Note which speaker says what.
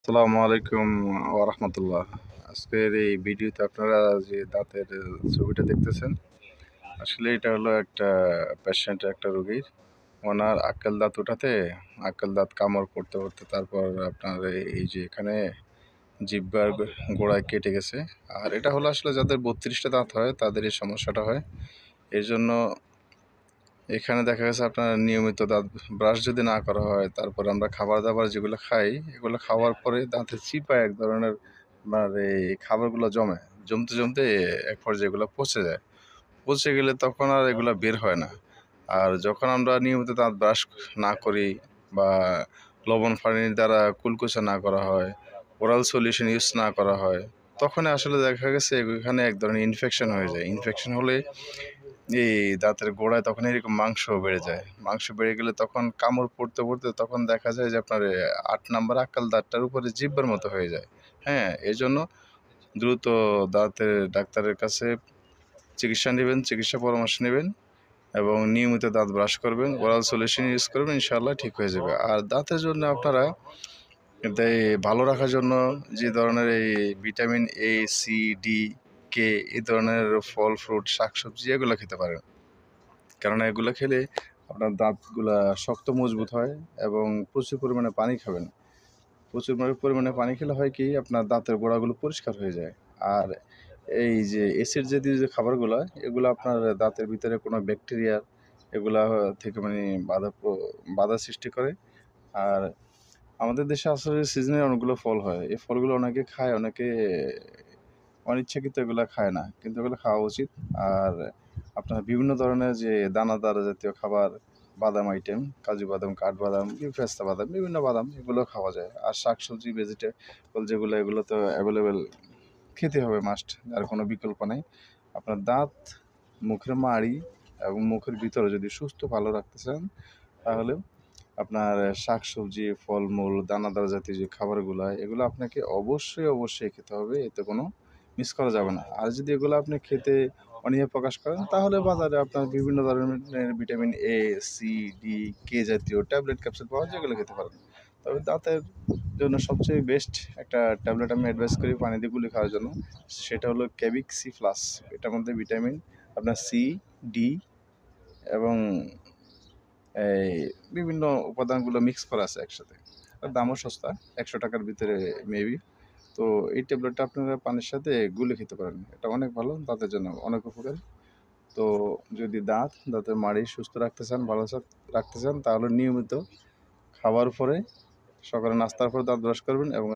Speaker 1: আসসালামু আলাইকুম ওয়া রাহমাতুল্লাহ। আজকের এই ভিডিওতে আপনারা যে দাঁতের ছবিটা দেখতেছেন, আসলে এটা হলো একটা একটা রোগীর। ওনার আক্কেল দাঁত উঠাতে, আক্কেল দাঁত কামড় করতে করতে তারপর আপনার এই যে এখানে জিহ্বার গোড়ায় কেটে গেছে। আর এটা হলো আসলে যাদের ৩২টা দাঁত হয় তাদের এই সমস্যাটা হয়। এজন্য এখানে দেখা গেছে আপনার নিয়মিত দাঁত ব্রাশ যদি না করা হয়, তারপরে আমরা খাবার-দাবার যেগুলো খাই, এগুলো খাওয়ার পরে দাঁতে চিপায় এক ধরনের আপনার এই খাবারগুলো জমে। জমতে, জমতে এক পর্যায়ে এগুলো পচে যায়। পচে গেলে তখন আর এগুলা বের হয় না। আর যখন আমরা নিয়মিত দাঁত ব্রাশ না করি বা লবণ পানির দ্বারা কুলকুচা না করা হয়, ওরাল সলিউশন ইউজ না করা হয়, তখনই আসলে দেখা গেছে এখানে এক ধরনের ইনফেকশন হয়ে যায়। ইনফেকশন হলে এই দাঁতের গোড়ায় তখন এরকম মাংস বেড়ে যায়। মাংস বেড়ে গেলে তখন কামড় পড়তে, পড়তে তখন দেখা যায় যে আপনার ৮ নাম্বার আক্কাল দাঁতটার উপরে জিহ্বার মতো হয়ে যায়। হ্যাঁ? এজন্য দ্রুত দাঁতের ডাক্তারের কাছে চিকিৎসা নিবেন, চিকিৎসা পরামর্শ নিবেন এবং নিয়মিত দাঁত ব্রাশ করবেন, ওরাল সলিউশন ইউজ করবেন, ইনশাআল্লাহ ঠিক হয়ে যাবে। আর দাঁতের জন্য আপনারা এই ভালো রাখার জন্য যে ধরনের এই ভিটামিন এ, সি, ডি, কে এই ধরনের ফল, ফ্রুট, শাকসবজি এগুলো খেতে পারেন। কেননা এগুলো খেলে আপনার দাঁতগুলা শক্ত মজবুত হয় এবং প্রচুর পরিমাণে পানি খাবেন। প্রচুর পরিমাণে পানি খেলে হয় কি আপনার দাঁতের গোড়াগুলো পরিষ্কার হয়ে যায়। আর এই যে এসিড জাতীয় যে খাবারগুলা এগুলো আপনার দাঁতের ভিতরে কোনো ব্যাকটেরিয়া এগুলা থেকে মানে বাধা সৃষ্টি করে। আর আমাদের দেশে আসলে সিজনে অনেকগুলো ফল হয়। এই ফলগুলো অনেকে খায়, অনেকে অনিচ্ছাকৃত এগুলা খায় না। কিন্তু এগুলো খাওয়া উচিত। আর আপনার বিভিন্ন ধরনের যে দানাদার জাতীয় খাবার, বাদাম আইটেম, কাজু বাদাম, কাঠবাদাম, পেস্তা বাদাম, বিভিন্ন বাদাম এগুলো খাওয়া যায়। আর শাকসবজি, ভেজিটেবল যেগুলো এগুলো তো অ্যাভেলেবেল খেতে হবে মাস্ট। আর কোনো বিকল্প নাই। আপনার দাঁত, মুখের মাড়ি এবং মুখের ভিতরে যদি সুস্থ ভালো রাখতে চান, তাহলে আপনার শাকসবজি, ফলমূল, দানাদার জাতীয় যে খাবারগুলা এগুলো আপনাকে অবশ্যই খেতে হবে। এতে কোনো মিস করা যাবে না। আর যদি এগুলো আপনি খেতে অনীহা প্রকাশ করেন তাহলে বাজারে আপনার বিভিন্ন ধরনের ভিটামিন এ, সি, ডি, কে জাতীয় ট্যাবলেট ক্যাপসুল পাওয়া যায়, এগুলো খেতে পারেন। তবে দাঁতের জন্য সবচেয়ে বেস্ট একটা ট্যাবলেট আমি অ্যাডভাইস করি পানি দিয়ে গুলে খাওয়ার জন্য। সেটা হলো ক্যাভিক সি প্লাস। এটার মধ্যে ভিটামিন আপনার সি, ডি এবং এই বিভিন্ন উপাদানগুলো মিক্স করা আছে একসাথে। আর দামও সস্তা, ৳১০০ ভিতরে মেবি। তো এই ট্যাবলেটটা আপনারা পানির সাথে গুলে খেতে পারেন। এটা অনেক ভালো, দাঁতের জন্য অনেক উপকারী। তো যদি দাঁতের মাড়ি সুস্থ রাখতে চান, ভালো রাখতে চান তাহলে নিয়মিত খাওয়ার পরে, সকালে নাস্তার পরে দাঁত ব্রাশ করবেন এবং